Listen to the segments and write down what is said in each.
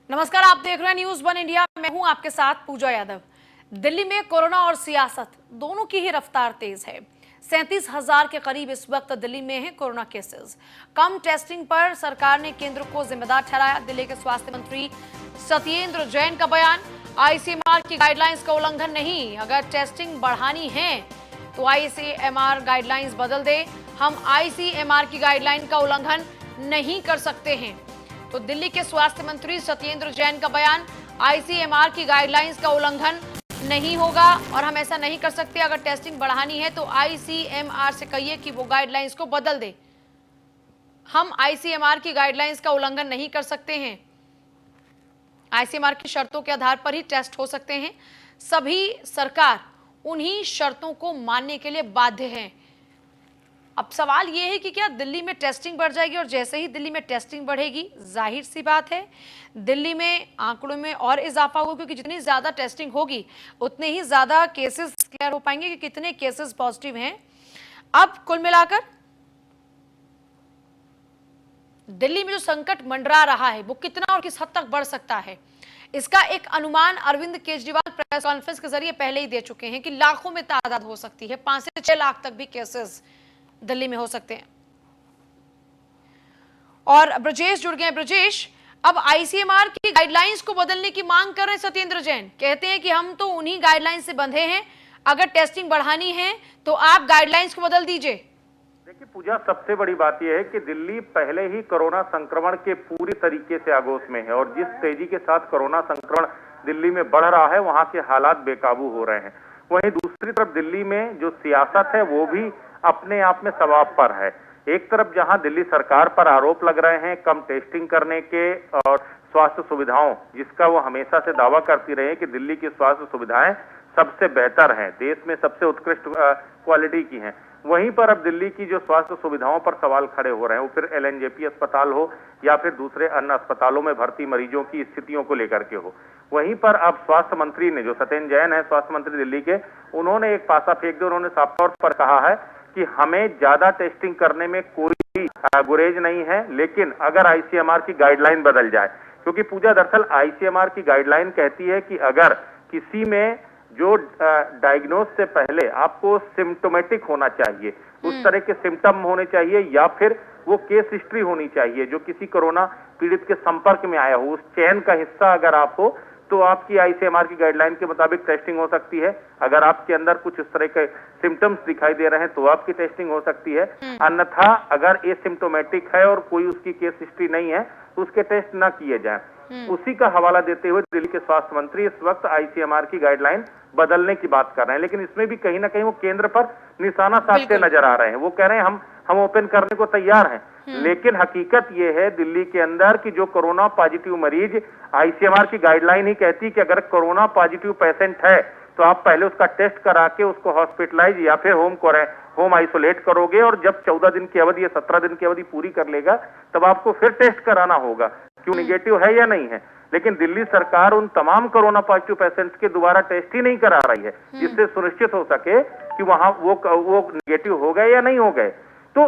नमस्कार, आप देख रहे हैं न्यूज वन इंडिया। मैं हूं आपके साथ पूजा यादव। दिल्ली में कोरोना और सियासत दोनों की ही रफ्तार तेज है। 37,000 के करीब इस वक्त दिल्ली में है कोरोना केसेस। कम टेस्टिंग पर सरकार ने केंद्र को जिम्मेदार ठहराया। दिल्ली के स्वास्थ्य मंत्री सत्येंद्र जैन का बयान, आईसीएमआर की गाइडलाइंस का उल्लंघन नहीं। अगर टेस्टिंग बढ़ानी है तो आईसीएमआर गाइडलाइंस बदल दे। हम आईसीएमआर की गाइडलाइन का उल्लंघन नहीं कर सकते हैं। तो दिल्ली के स्वास्थ्य मंत्री सत्येंद्र जैन का बयान, आईसीएमआर की गाइडलाइंस का उल्लंघन नहीं होगा और हम ऐसा नहीं कर सकते। अगर टेस्टिंग बढ़ानी है तो आईसीएमआर से कहिए कि वो गाइडलाइंस को बदल दे। हम आईसीएमआर की गाइडलाइंस का उल्लंघन नहीं कर सकते हैं। आईसीएमआर की शर्तों के आधार पर ही टेस्ट हो सकते हैं। सभी सरकार उन्हीं शर्तों को मानने के लिए बाध्य है। अब सवाल यह है कि क्या दिल्ली में टेस्टिंग बढ़ जाएगी, और जैसे ही दिल्ली में टेस्टिंग बढ़ेगी, जाहिर सी बात है दिल्ली में आंकड़ों में और इजाफा होगा, क्योंकि जितनी ज्यादा टेस्टिंग होगी उतने ही ज्यादा केसेस क्लियर हो पाएंगे कि कितने केसेस पॉजिटिव हैं। अब कुल मिलाकर दिल्ली में जो संकट मंडरा रहा है वो कितना और किस हद तक बढ़ सकता है, इसका एक अनुमान अरविंद केजरीवाल प्रेस कॉन्फ्रेंस के जरिए पहले ही दे चुके हैं कि लाखों में तादाद हो सकती है। 5 से 6 लाख तक भी केसेस दिल्ली में हो सकते हैं। और ब्रजेश जुड़ गए। ब्रजेश, अब आईसीएमआर की गाइडलाइंस को बदलने की मांग कर रहे हैं सत्येंद्र जैन। कहते हैं कि हम तो उन्हीं गाइडलाइंस से बंधे हैं, अगर टेस्टिंग बढ़ानी है तो आप गाइडलाइंस को बदल दीजिए। देखिए पूजा, सबसे बड़ी बात यह है कि दिल्ली पहले ही कोरोना संक्रमण के पूरी तरीके से आगोश में है और जिस तेजी के साथ कोरोना संक्रमण दिल्ली में बढ़ रहा है वहां के हालात बेकाबू हो रहे हैं। वहीं दूसरी तरफ दिल्ली में जो सियासत है वो भी अपने आप में सवाब पर है। एक तरफ जहां दिल्ली सरकार पर आरोप लग रहे हैं कम टेस्टिंग करने के और स्वास्थ्य सुविधाओं, जिसका वो हमेशा से दावा करती रही है कि दिल्ली की स्वास्थ्य सुविधाएं सबसे बेहतर हैं, देश में सबसे उत्कृष्ट क्वालिटी की हैं। वहीं पर अब दिल्ली की जो स्वास्थ्य सुविधाओं पर सवाल खड़े हो रहे हैं, वो फिर एलएनजेपी अस्पताल हो या फिर दूसरे अन्य अस्पतालों में भर्ती मरीजों की स्थितियों को लेकर के हो। वहीं पर अब स्वास्थ्य मंत्री ने, जो सत्येंद्र जैन है स्वास्थ्य मंत्री दिल्ली के, उन्होंने एक पासा फेंक दिया। उन्होंने साफ तौर पर कहा है कि हमें ज्यादा टेस्टिंग करने में कोई गुरेज नहीं है, लेकिन अगर आईसीएमआर की गाइडलाइन बदल जाए, क्योंकि पूजा दरअसल आईसीएमआर की गाइडलाइन कहती है कि अगर किसी में जो डायग्नोज से पहले आपको सिम्टोमेटिक होना चाहिए, उस तरह के सिम्टम होने चाहिए या फिर वो केस हिस्ट्री होनी चाहिए जो किसी कोरोना पीड़ित के संपर्क में आया हो, उस चेन का हिस्सा अगर आप हो तो आपकी आईसीएमआर की गाइडलाइन के मुताबिक टेस्टिंग हो सकती है। अगर आपके अंदर कुछ इस तरह के सिम्टम्स दिखाई दे रहे हैं तो आपकी टेस्टिंग हो सकती है। अन्यथा अगर एसिम्टोमेटिक है और कोई उसकी केस हिस्ट्री नहीं है तो उसके टेस्ट ना किए जाएं। उसी का हवाला देते हुए दिल्ली के स्वास्थ्य मंत्री इस वक्त आईसीएमआर की गाइडलाइन बदलने की बात कर रहे हैं, लेकिन इसमें भी कहीं ना कहीं वो केंद्र पर निशाना साधते नजर आ रहे हैं। वो कह रहे हैं हम ओपन करने को तैयार हैं, लेकिन हकीकत ये है दिल्ली के अंदर कि जो कोरोना पॉजिटिव मरीज, आईसीएमआर की गाइडलाइन ही कहती कि अगर कोरोना पॉजिटिव पेशेंट है तो आप पहले उसका टेस्ट करा के उसको हॉस्पिटलाइज या फिर होम आइसोलेट करोगे, और जब 14 दिन की अवधि या 17 दिन की अवधि पूरी कर लेगा तब आपको फिर टेस्ट कराना होगा क्यों निगेटिव है या नहीं है। लेकिन दिल्ली सरकार उन तमाम कोरोना पॉजिटिव पेशेंट्स के दोबारा टेस्ट ही नहीं करा रही है जिससे सुनिश्चित हो सके कि वहां वो निगेटिव हो गए या नहीं हो गए। तो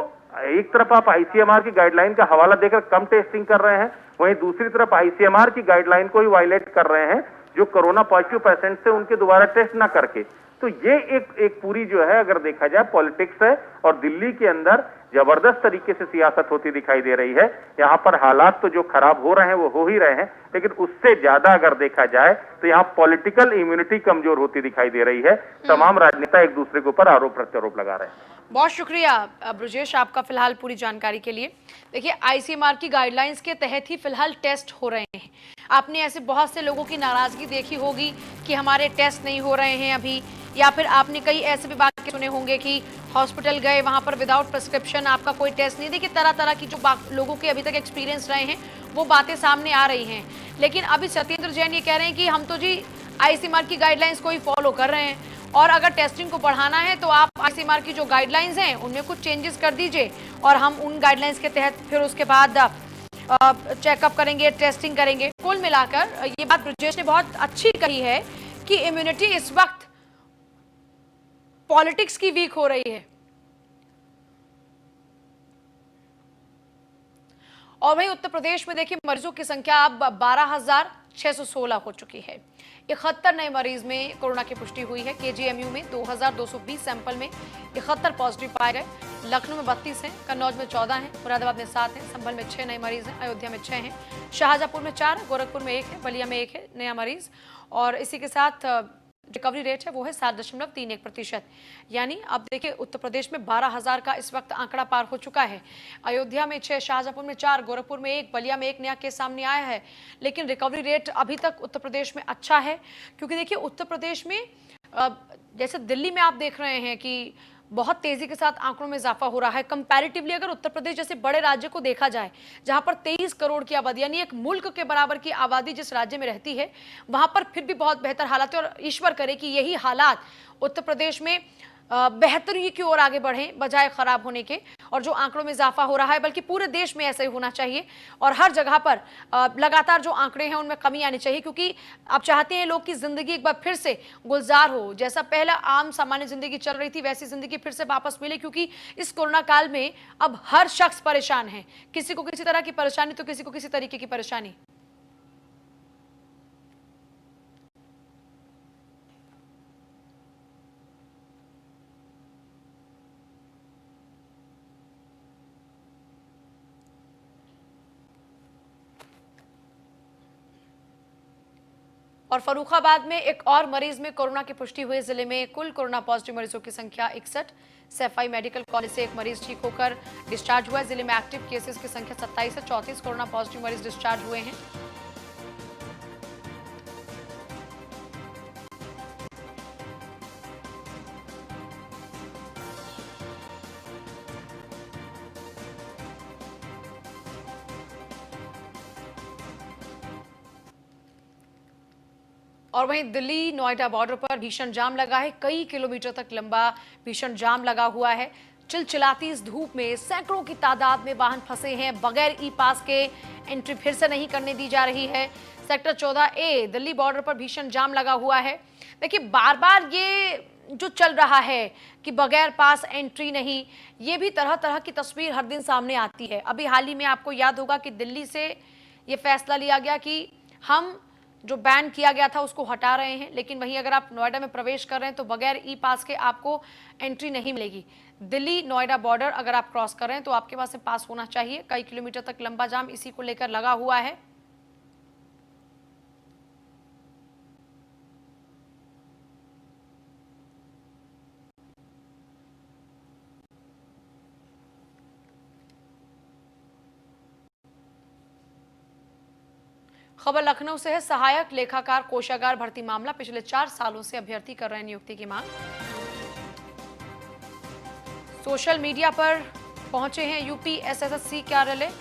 एक तरफ आप आईसीएमआर की गाइडलाइन का हवाला देकर कम टेस्टिंग कर रहे हैं, वहीं दूसरी तरफ आईसीएमआर की गाइडलाइन को ही वायलेट कर रहे हैं जो कोरोना पॉजिटिव पेशेंट से उनके दोबारा टेस्ट ना करके। तो ये एक पूरी जो है अगर देखा जाए पॉलिटिक्स है और दिल्ली के अंदर जबरदस्त तरीके से सियासत होती दिखाई दे रही है। यहाँ पर हालात तो जो खराब हो रहे हैं वो हो ही रहे हैं, लेकिन उससे ज्यादा अगर देखा जाए तो यहाँ पॉलिटिकल इम्यूनिटी कमजोर होती दिखाई दे रही है। तमाम राजनेता एक दूसरे के ऊपर आरोप प्रत्यारोप लगा रहे हैं। बहुत शुक्रिया ब्रजेश आपका फिलहाल पूरी जानकारी के लिए। देखिए, आईसीएमआर की गाइडलाइंस के तहत ही फिलहाल टेस्ट हो रहे हैं। आपने ऐसे बहुत से लोगों की नाराजगी देखी होगी कि हमारे टेस्ट नहीं हो रहे हैं अभी, या फिर आपने कई ऐसे भी वाक्य सुने होंगे कि हॉस्पिटल गए, वहां पर विदाउट प्रिस्क्रिप्शन आपका कोई टेस्ट नहीं। देखिए, तरह तरह की जो लोगों के अभी तक एक्सपीरियंस रहे हैं वो बातें सामने आ रही हैं। लेकिन अभी सत्येंद्र जैन ये कह रहे हैं कि हम तो जी आईसीएमआर की गाइडलाइंस को ही फॉलो कर रहे हैं, और अगर टेस्टिंग को बढ़ाना है तो आप आईसीएमआर की जो गाइडलाइंस हैं उनमें कुछ चेंजेस कर दीजिए और हम उन गाइडलाइंस के तहत फिर उसके बाद चेकअप करेंगे, टेस्टिंग करेंगे। कुल मिलाकर ये बात ब्रजेश ने बहुत अच्छी कही है कि इम्यूनिटी इस वक्त पॉलिटिक्स की वीक हो रही है और वहीं उत्तर प्रदेश में देखिए मरीजों की संख्या अब 12,616 हो चुकी है। 71 नए मरीज में कोरोना की पुष्टि हुई है। केजीएमयू में 2,220 सैंपल में 71 पॉजिटिव पाए गए। लखनऊ में 32 हैं, कन्नौज में 14 हैं, मुरादाबाद में 7 हैं, संभल में 6 नए मरीज हैं, अयोध्या में 6 हैं, शाहजहांपुर में 4, गोरखपुर में 1 है, बलिया में 1 है नया मरीज। और इसी के साथ रिकवरी रेट है वो है 7.31%। यानी अब देखिए उत्तर प्रदेश में 12,000 का इस वक्त आंकड़ा पार हो चुका है। अयोध्या में 6, शाहजहांपुर में 4, गोरखपुर में 1, बलिया में 1 नया केस सामने आया है। लेकिन रिकवरी रेट अभी तक उत्तर प्रदेश में अच्छा है, क्योंकि देखिए उत्तर प्रदेश में जैसे दिल्ली में आप देख रहे हैं कि बहुत तेजी के साथ आंकड़ों में इजाफा हो रहा है। कंपैरेटिवली अगर उत्तर प्रदेश जैसे बड़े राज्य को देखा जाए, जहां पर 23 करोड़ की आबादी यानी एक मुल्क के बराबर की आबादी जिस राज्य में रहती है, वहां पर फिर भी बहुत बेहतर हालात है। और ईश्वर करे कि यही हालात उत्तर प्रदेश में बेहतरी की ओर आगे बढ़े बजाय खराब होने के। और जो आंकड़ों में इजाफा हो रहा है बल्कि पूरे देश में ऐसा ही होना चाहिए और हर जगह पर लगातार जो आंकड़े हैं उनमें कमी आनी चाहिए, क्योंकि आप चाहते हैं लोग की जिंदगी एक बार फिर से गुलजार हो, जैसा पहला आम सामान्य जिंदगी चल रही थी वैसी जिंदगी फिर से वापस मिले। क्योंकि इस कोरोना काल में अब हर शख्स परेशान है, किसी को किसी तरह की परेशानी तो किसी को किसी तरीके की परेशानी। और फर्रुखाबाद में एक और मरीज में कोरोना की पुष्टि हुई। जिले में कुल कोरोना पॉजिटिव मरीजों की संख्या 61। सैफई मेडिकल कॉलेज से एक मरीज ठीक होकर डिस्चार्ज हुआ है। जिले में एक्टिव केसेस की संख्या 27 है। 34 कोरोना पॉजिटिव मरीज डिस्चार्ज हुए हैं। और वहीं दिल्ली नोएडा बॉर्डर पर भीषण जाम लगा है। कई किलोमीटर तक लंबा भीषण जाम लगा हुआ है। चिलचिलाती इस धूप में सैकड़ों की तादाद में वाहन फंसे हैं। बगैर ई पास के एंट्री फिर से नहीं करने दी जा रही है। सेक्टर 14A दिल्ली बॉर्डर पर भीषण जाम लगा हुआ है। देखिए बार बार ये जो चल रहा है कि बगैर पास एंट्री नहीं, ये भी तरह तरह की तस्वीर हर दिन सामने आती है। अभी हाल ही में आपको याद होगा कि दिल्ली से ये फैसला लिया गया कि हम जो बैन किया गया था उसको हटा रहे हैं, लेकिन वहीं अगर आप नोएडा में प्रवेश कर रहे हैं तो बगैर ई पास के आपको एंट्री नहीं मिलेगी। दिल्ली नोएडा बॉर्डर अगर आप क्रॉस कर रहे हैं तो आपके पास में पास होना चाहिए। कई किलोमीटर तक लंबा जाम इसी को लेकर लगा हुआ है। खबर लखनऊ से है। सहायक लेखाकार कोषागार भर्ती मामला। पिछले 4 सालों से अभ्यर्थी कर रहे हैं नियुक्ति की मांग। सोशल मीडिया पर पहुंचे हैं यूपी एसएससी कार्यालय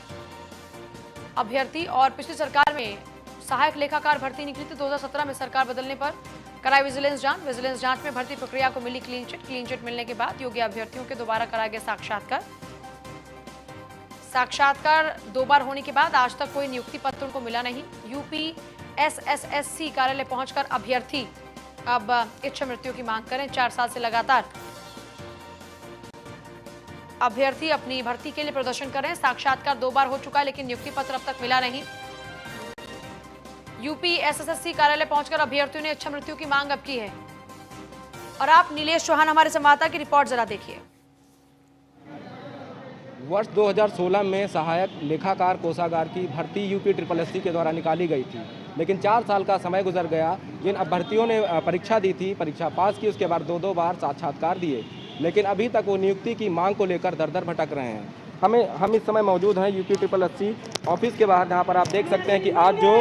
अभ्यर्थी। और पिछली सरकार में सहायक लेखाकार भर्ती निकली थी। 2017 में सरकार बदलने पर कराई विजिलेंस जांच। विजिलेंस जांच में भर्ती प्रक्रिया को मिली क्लीन चिट। क्लीन चिट मिलने के बाद योग्य अभ्यर्थियों के दोबारा कराया गया साक्षात्कार। साक्षात्कार 2 बार होने के बाद आज तक कोई नियुक्ति पत्र उनको मिला नहीं। यूपी एसएससी कार्यालय पहुंचकर अभ्यर्थी अब इच्छा मृत्यु की मांग करें। 4 साल से लगातार अभ्यर्थी अपनी भर्ती के लिए प्रदर्शन कर रहे हैं। साक्षात्कार 2 बार हो चुका है लेकिन नियुक्ति पत्र अब तक मिला नहीं। यूपी एसएससी कार्यालय पहुंचकर अभ्यर्थियों ने इच्छा मृत्यु की मांग अब की है। और आप नीलेश चौहान हमारे संवाददाता की रिपोर्ट जरा देखिए। वर्ष 2016 में सहायक लेखाकार कोषागार की भर्ती यूपी SSSC के द्वारा निकाली गई थी, लेकिन 4 साल का समय गुजर गया। जिन अभ्यर्थियों ने परीक्षा दी थी, परीक्षा पास की, उसके बाद 2 बार साक्षात्कार दिए, लेकिन अभी तक वो नियुक्ति की मांग को लेकर दर भटक रहे हैं। हम इस समय मौजूद हैं यूपी SSSC ऑफिस के बाहर, जहाँ पर आप देख सकते हैं कि आज जो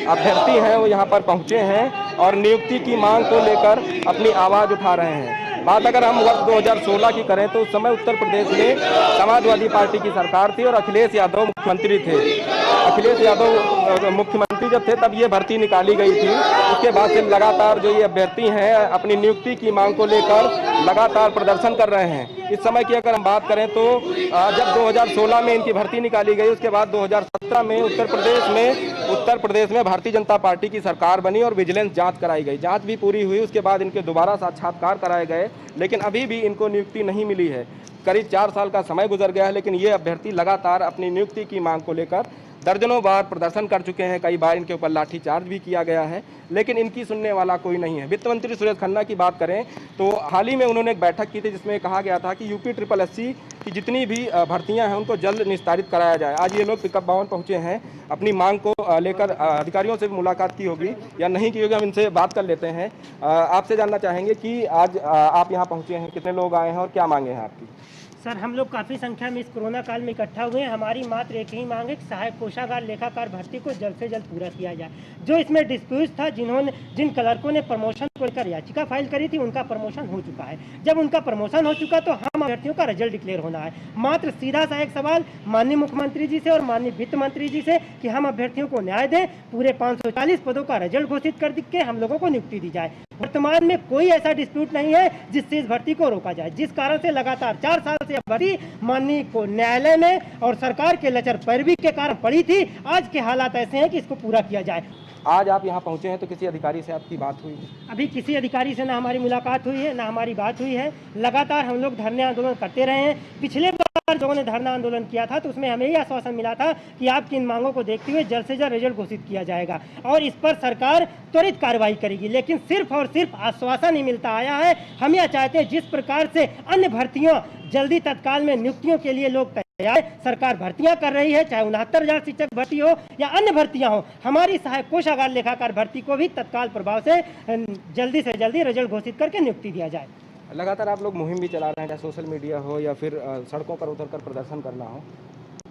अभ्यर्थी हैं वो यहाँ पर पहुँचे हैं और नियुक्ति की मांग को लेकर अपनी आवाज़ उठा रहे हैं। बात अगर हम वर्ष 2016 की करें तो उस समय उत्तर प्रदेश में समाजवादी पार्टी की सरकार थी और अखिलेश यादव मुख्यमंत्री थे। अखिलेश यादव मुख्यमंत्री जब थे तब ये भर्ती निकाली गई थी। उसके बाद से लगातार जो ये अभ्यर्थी हैं अपनी नियुक्ति की मांग को लेकर लगातार प्रदर्शन कर रहे हैं। इस समय की अगर हम बात करें तो जब 2016 में इनकी भर्ती निकाली गई, उसके बाद 2017 में उत्तर प्रदेश में भारतीय जनता पार्टी की सरकार बनी और विजिलेंस जांच कराई गई। जांच भी पूरी हुई, उसके बाद इनके दोबारा साक्षात्कार कराए गए, लेकिन अभी भी इनको नियुक्ति नहीं मिली है। करीब 4 साल का समय गुजर गया है, लेकिन ये अभ्यर्थी लगातार अपनी नियुक्ति की मांग को लेकर दर्जनों बार प्रदर्शन कर चुके हैं। कई बार इनके ऊपर लाठीचार्ज भी किया गया है, लेकिन इनकी सुनने वाला कोई नहीं है। वित्त मंत्री सुरेश खन्ना की बात करें तो हाल ही में उन्होंने एक बैठक की थी, जिसमें कहा गया था कि यूपी ट्रिपल एससी की जितनी भी भर्तियां हैं उनको जल्द निस्तारित कराया जाए। आज ये लोग पिकअप भवन पहुंचे हैं, अपनी मांग को लेकर अधिकारियों से भी मुलाकात की होगी या नहीं की होगी, हम इनसे बात कर लेते हैं। आपसे जानना चाहेंगे कि आज आप यहाँ पहुंचे हैं, कितने लोग आए हैं और क्या मांगे हैं आपकी? सर, हम लोग काफ़ी संख्या में इस कोरोना काल में इकट्ठा हुए हैं। हमारी मात्र एक ही मांग है कि सहायक कोषागार लेखाकार भर्ती को जल्द से जल्द पूरा किया जाए। जो इसमें डिस्प्यूट था, जिन क्लर्कों ने प्रमोशन को लेकर याचिका फाइल करी थी, उनका प्रमोशन हो चुका है। जब उनका प्रमोशन हो चुका तो हम अभ्यर्थियों का रिजल्ट डिक्लेयर होना है। मात्र सीधा सा एक सवाल माननीय मुख्यमंत्री जी से और माननीय वित्त मंत्री जी से कि हम अभ्यर्थियों को न्याय दें, पूरे 540 पदों का रिजल्ट घोषित कर के हम लोगों को नियुक्ति दी जाए। वर्तमान में कोई ऐसा डिस्प्यूट नहीं है जिससे इस भर्ती को रोका जाए, जिस कारण से लगातार 4 साल से भर्ती माननीय को न्यायालय में और सरकार के लचर पैरवी के कारण पड़ी थी। आज के हालात ऐसे हैं कि इसको पूरा किया जाए। आज आप यहाँ पहुँचे हैं तो किसी अधिकारी से आपकी बात हुई? अभी किसी अधिकारी से ना हमारी मुलाकात हुई है, ना हमारी बात हुई है। लगातार हम लोग धरने आंदोलन करते रहे हैं। पिछले बार लोगों ने धरना आंदोलन किया था तो उसमें हमें यह आश्वासन मिला था कि आपकी इन मांगों को देखते हुए जल्द से जल्द रिजल्ट घोषित किया जाएगा और इस पर सरकार त्वरित कार्रवाई करेगी। लेकिन सिर्फ और सिर्फ आश्वासन ही मिलता आया है। हम यह चाहते हैं जिस प्रकार से अन्य भर्तियों जल्दी तत्काल में नियुक्तियों के लिए लोग तैयार, सरकार भर्तियां कर रही है, चाहे 69,000 शिक्षक भर्ती हो या अन्य भर्तियां हो, हमारी सहायक कोषागार लेखाकार भर्ती को भी तत्काल प्रभाव से जल्दी से जल्दी रिजल्ट घोषित करके नियुक्ति दिया जाए। लगातार आप लोग मुहिम भी चला रहे हैं, चाहे सोशल मीडिया हो या फिर सड़कों पर उतरकर प्रदर्शन करना हो।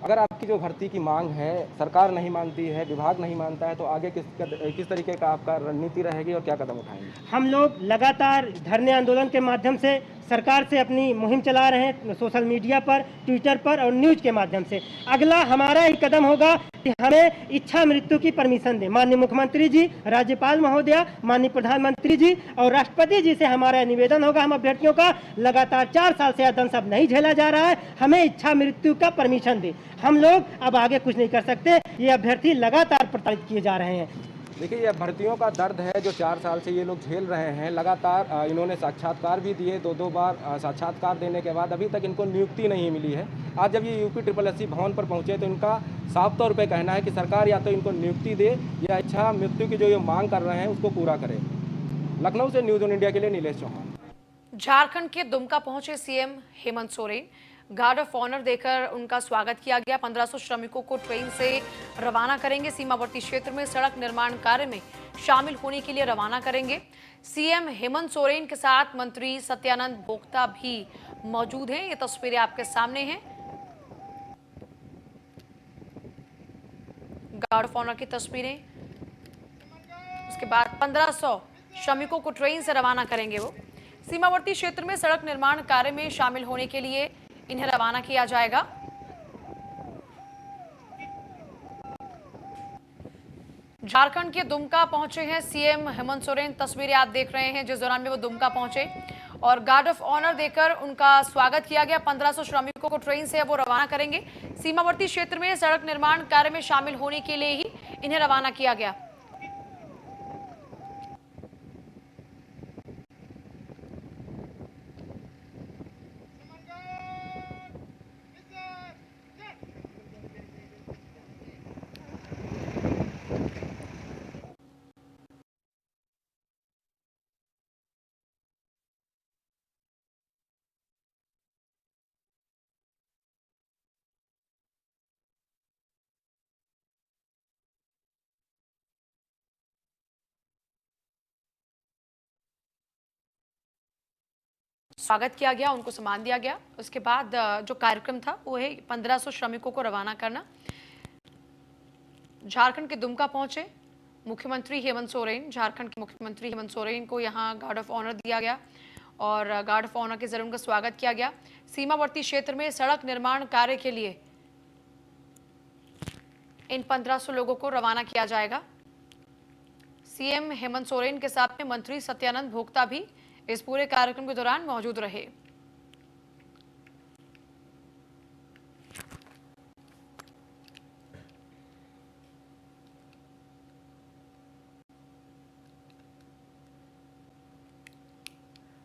अगर आपकी जो भर्ती की मांग है सरकार नहीं मानती है, विभाग नहीं मानता है, तो आगे किस तरीके का आपका रणनीति रहेगी और क्या कदम उठाएंगे? हम लोग लगातार धरने आंदोलन के माध्यम से सरकार से अपनी मुहिम चला रहे हैं, सोशल मीडिया पर, ट्विटर पर और न्यूज के माध्यम से। अगला हमारा ही कदम होगा कि हमें इच्छा मृत्यु की परमिशन दें। माननीय मुख्यमंत्री जी, राज्यपाल महोदया, माननीय प्रधानमंत्री जी और राष्ट्रपति जी से हमारा निवेदन होगा हम अभ्यर्थियों का, लगातार 4 साल से दंश नहीं झेला जा रहा है, हमें इच्छा मृत्यु का परमिशन दें। हम लोग अब आगे कुछ नहीं कर सकते, ये अभ्यर्थी लगातार प्रताड़ित किए जा रहे हैं। देखिए, ये भर्तियों का दर्द है जो 4 साल से ये लोग झेल रहे हैं। लगातार इन्होंने साक्षात्कार भी दिए, 2-2 बार साक्षात्कार देने के बाद अभी तक इनको नियुक्ति नहीं मिली है। आज जब ये यूपी ट्रिपल एससी भवन पर पहुंचे तो इनका साफ तौर पे कहना है कि सरकार या तो इनको नियुक्ति दे या इच्छा मृत्यु की जो ये मांग कर रहे हैं उसको पूरा करे। लखनऊ से न्यूज़ ऑन इंडिया के लिए नीलेश चौहान। झारखंड के दुमका पहुंचे CM Hemant Soren. Guard of honour देकर उनका स्वागत किया गया। 1500 श्रमिकों को ट्रेन से रवाना करेंगे। सीमावर्ती क्षेत्र में सड़क निर्माण कार्य में शामिल होने के लिए रवाना करेंगे। सीएम हेमंत सोरेन के साथ मंत्री सत्यानंद भोक्ता भी मौजूद हैं। ये तस्वीरें आपके सामने हैं, गार्ड ऑफ ऑनर की तस्वीरें। उसके बाद 1500 श्रमिकों को ट्रेन से रवाना करेंगे वो। सीमावर्ती क्षेत्र में सड़क निर्माण कार्य में शामिल होने के लिए इन्हें रवाना किया जाएगा। झारखंड के दुमका पहुंचे हैं सीएम हेमंत सोरेन। तस्वीरें आप देख रहे हैं जिस दौरान में वो दुमका पहुंचे और गार्ड ऑफ ऑनर देकर उनका स्वागत किया गया। 1500 श्रमिकों को ट्रेन से वो रवाना करेंगे। सीमावर्ती क्षेत्र में सड़क निर्माण कार्य में शामिल होने के लिए ही इन्हें रवाना किया गया। स्वागत किया गया, उनको सम्मान दिया गया। उसके बाद जो कार्यक्रम था वो है 1500 श्रमिकों को रवाना करना। झारखंड के दुमका पहुंचे मुख्यमंत्री हेमंत सोरेन। झारखंड के मुख्यमंत्री हेमंत सोरेन को यहां गार्ड ऑफ ऑनर दिया गया और गार्ड ऑफ ऑनर के जरिए उनका स्वागत किया गया। सीमावर्ती क्षेत्र में सड़क निर्माण कार्य के लिए इन 1500 लोगों को रवाना किया जाएगा। सीएम हेमंत सोरेन के साथ में मंत्री सत्यानंद भोक्ता भी इस पूरे कार्यक्रम के दौरान मौजूद रहे।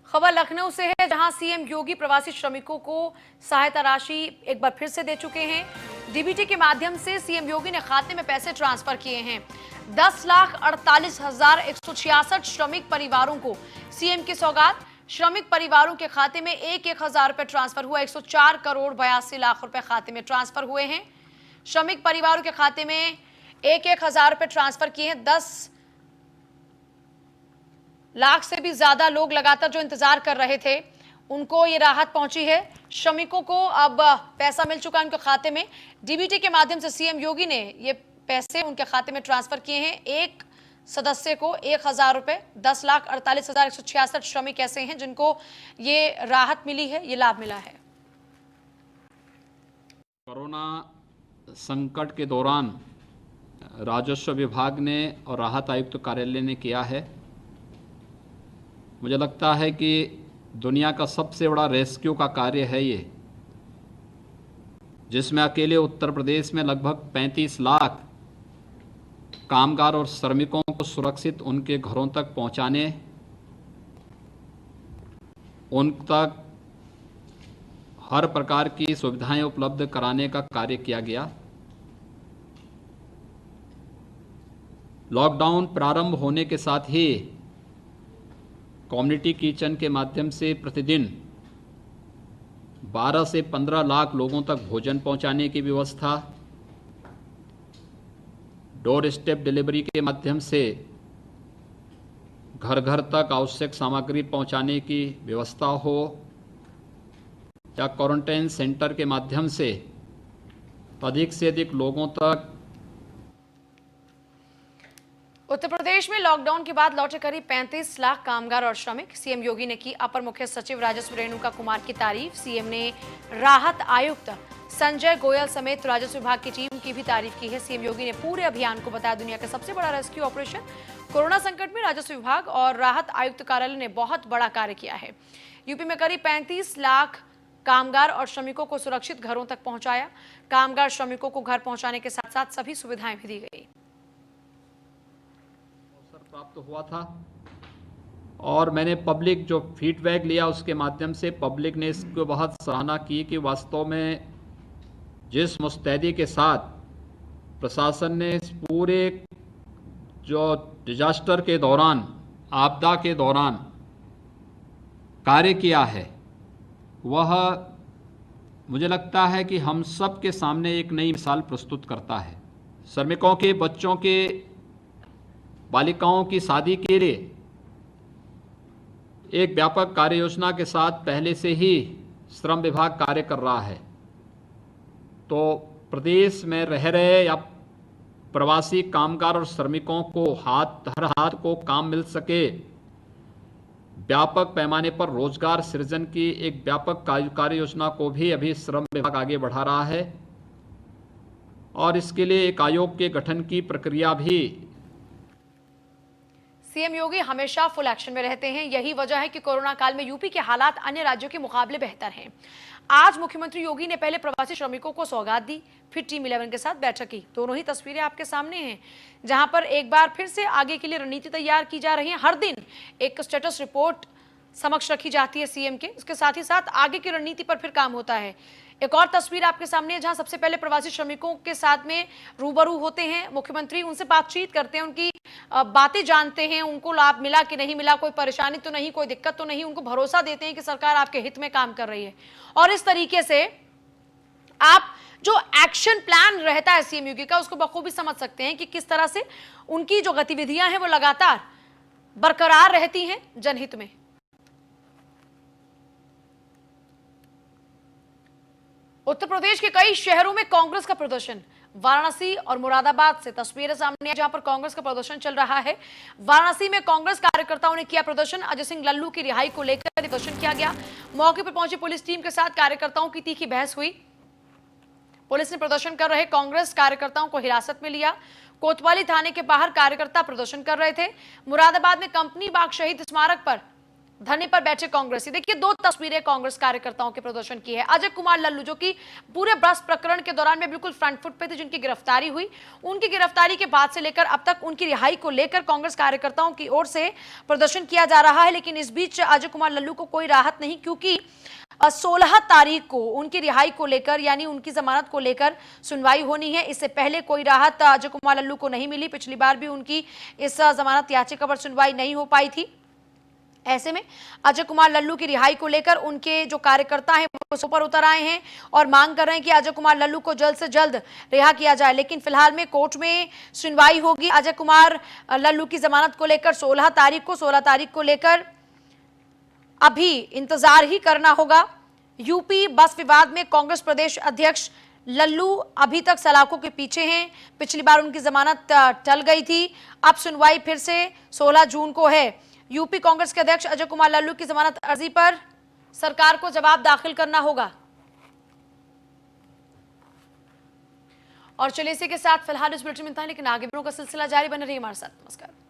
खबर लखनऊ से है, जहां सीएम योगी प्रवासी श्रमिकों को सहायता राशि एक बार फिर से दे चुके हैं। डीबीटी के माध्यम से सीएम योगी ने खाते में पैसे ट्रांसफर किए हैं। 10,48,166 श्रमिक परिवारों को सीएम की सौगात। श्रमिक परिवारों के खाते में 1,000 रुपए ट्रांसफर हुआ। 104 करोड़ 82 लाख रुपए खाते में ट्रांसफर हुए हैं। श्रमिक परिवारों के खाते में 1,000 रुपए ट्रांसफर किए हैं। 10 लाख से भी ज्यादा लोग लगातार जो इंतजार कर रहे थे, उनको ये राहत पहुंची है। श्रमिकों को अब पैसा मिल चुका है उनके खाते में। डीबीटी के माध्यम से सीएम योगी ने ये पैसे उनके खाते में ट्रांसफर किए हैं। एक सदस्य को 1,000 रुपए। 10,48,166 श्रमिक ऐसे हैं जिनको ये राहत मिली है, ये लाभ मिला है। कोरोना संकट के दौरान राजस्व विभाग ने और राहत आयुक्त कार्यालय ने किया है, मुझे लगता है कि दुनिया का सबसे बड़ा रेस्क्यू का कार्य है ये, जिसमें अकेले उत्तर प्रदेश में लगभग 35 लाख कामगार और श्रमिकों को सुरक्षित उनके घरों तक पहुंचाने, उन तक हर प्रकार की सुविधाएं उपलब्ध कराने का कार्य किया गया। लॉकडाउन प्रारंभ होने के साथ ही कम्युनिटी किचन के माध्यम से प्रतिदिन 12 से 15 लाख लोगों तक भोजन पहुंचाने की व्यवस्था, डोर स्टेप डिलीवरी के माध्यम से घर घर तक आवश्यक सामग्री पहुंचाने की व्यवस्था हो, या क्वारंटाइन सेंटर के माध्यम से अधिक से अधिक लोगों तक। उत्तर प्रदेश में लॉकडाउन के बाद लौटे करीब 35 लाख कामगार और श्रमिक। सीएम योगी ने की अपर मुख्य सचिव राजस्व रेणुका कुमार की तारीफ। सीएम ने राहत आयुक्त संजय गोयल समेत राजस्व विभाग की टीम की भी तारीफ की है। सीएम योगी ने पूरे अभियान को बताया दुनिया का सबसे बड़ा रेस्क्यू ऑपरेशन। कोरोना संकट में राजस्व विभाग और राहत आयुक्त कार्यालय ने बहुत बड़ा कार्य किया है। यूपी में करीब 35 लाख कामगार और श्रमिकों को सुरक्षित घरों तक पहुंचाया। कामगार श्रमिकों को घर पहुंचाने के साथ साथ सभी सुविधाएं भी दी गई। प्राप्त हुआ था और मैंने पब्लिक जो फीडबैक लिया उसके माध्यम से पब्लिक ने इसको बहुत सराहना की कि वास्तव में जिस मुस्तैदी के साथ प्रशासन ने इस पूरे जो डिजास्टर के दौरान, आपदा के दौरान कार्य किया है, वह मुझे लगता है कि हम सब के सामने एक नई मिसाल प्रस्तुत करता है। श्रमिकों के बच्चों के बालिकाओं की शादी के लिए एक व्यापक कार्य योजना के साथ पहले से ही श्रम विभाग कार्य कर रहा है। तो प्रदेश में रह रहे या प्रवासी कामगार और श्रमिकों को हर हाथ को काम मिल सके, व्यापक पैमाने पर रोजगार सृजन की एक व्यापक कार्य योजना को भी अभी श्रम विभाग आगे बढ़ा रहा है और इसके लिए एक आयोग के गठन की प्रक्रिया भी। सीएम योगी हमेशा फुल एक्शन में रहते हैं। यही वजह है कि कोरोना काल में यूपी के हालात अन्य राज्यों के मुकाबले बेहतर हैं। आज मुख्यमंत्री योगी ने पहले प्रवासी श्रमिकों को सौगात दी, फिर टीम 11 के साथ बैठक की। दोनों ही तस्वीरें आपके सामने हैं, जहां पर एक बार फिर से आगे के लिए रणनीति तैयार की जा रही है। हर दिन एक स्टेटस रिपोर्ट समक्ष रखी जाती है सीएम के, उसके साथ ही साथ आगे की रणनीति पर फिर काम होता है। एक और तस्वीर आपके सामने है, जहां सबसे पहले प्रवासी श्रमिकों के साथ में रूबरू होते हैं मुख्यमंत्री, उनसे बातचीत करते हैं, उनकी बातें जानते हैं, उनको लाभ मिला कि नहीं मिला, कोई परेशानी तो नहीं, कोई दिक्कत तो नहीं, उनको भरोसा देते हैं कि सरकार आपके हित में काम कर रही है। और इस तरीके से आप जो एक्शन प्लान रहता है सीएम योगी का, उसको बखूबी समझ सकते हैं कि किस तरह से उनकी जो गतिविधियां हैं वो लगातार बरकरार रहती हैं जनहित में। उत्तर प्रदेश के कई शहरों में कांग्रेस का प्रदर्शन। वाराणसी और मुरादाबाद से तस्वीरें सामने आई, जहां पर कांग्रेस का प्रदर्शन चल रहा है। वाराणसी में कांग्रेस कार्यकर्ताओं ने किया प्रदर्शन। अजय सिंह लल्लू की रिहाई को लेकर प्रदर्शन किया गया। मौके पर पहुंची पुलिस टीम के साथ कार्यकर्ताओं की तीखी बहस हुई। पुलिस ने प्रदर्शन कर रहे कांग्रेस कार्यकर्ताओं को हिरासत में लिया। कोतवाली थाने के बाहर कार्यकर्ता प्रदर्शन कर रहे थे। मुरादाबाद में कंपनी बाग शहीद स्मारक पर धरने पर बैठे कांग्रेसी। देखिए, दो तस्वीरें कांग्रेस कार्यकर्ताओं के प्रदर्शन की है। अजय कुमार लल्लू, जो कि पूरे बस प्रकरण के दौरान में बिल्कुल फ्रंट फुट पे थे, जिनकी गिरफ्तारी हुई, उनकी गिरफ्तारी के बाद से लेकर अब तक उनकी रिहाई को लेकर कांग्रेस कार्यकर्ताओं की ओर से प्रदर्शन किया जा रहा है। लेकिन इस बीच अजय कुमार लल्लू को कोई राहत नहीं, क्योंकि 16 तारीख को उनकी रिहाई को लेकर, यानी उनकी जमानत को लेकर सुनवाई होनी है। इससे पहले कोई राहत अजय कुमार लल्लू को नहीं मिली। पिछली बार भी उनकी इस जमानत याचिका पर सुनवाई नहीं हो पाई थी। ऐसे में अजय कुमार लल्लू की रिहाई को लेकर उनके जो कार्यकर्ता हैं वो ऊपर उतर आए हैं और मांग कर रहे हैं कि अजय कुमार लल्लू को जल्द से जल्द रिहा किया जाए। लेकिन फिलहाल में कोर्ट में सुनवाई होगी अजय कुमार लल्लू की जमानत को लेकर 16 तारीख को लेकर अभी इंतजार ही करना होगा। यूपी बस विवाद में कांग्रेस प्रदेश अध्यक्ष लल्लू अभी तक सलाखों के पीछे हैं। पिछली बार उनकी जमानत टल गई थी, अब सुनवाई फिर से 16 जून को है। यूपी कांग्रेस के अध्यक्ष अजय कुमार लल्लू की जमानत अर्जी पर सरकार को जवाब दाखिल करना होगा। और चलिए इसी के साथ फिलहाल इस बुलेटिन में इतना ही, लेकिन आगे का सिलसिला जारी बने रही हमारे साथ। नमस्कार।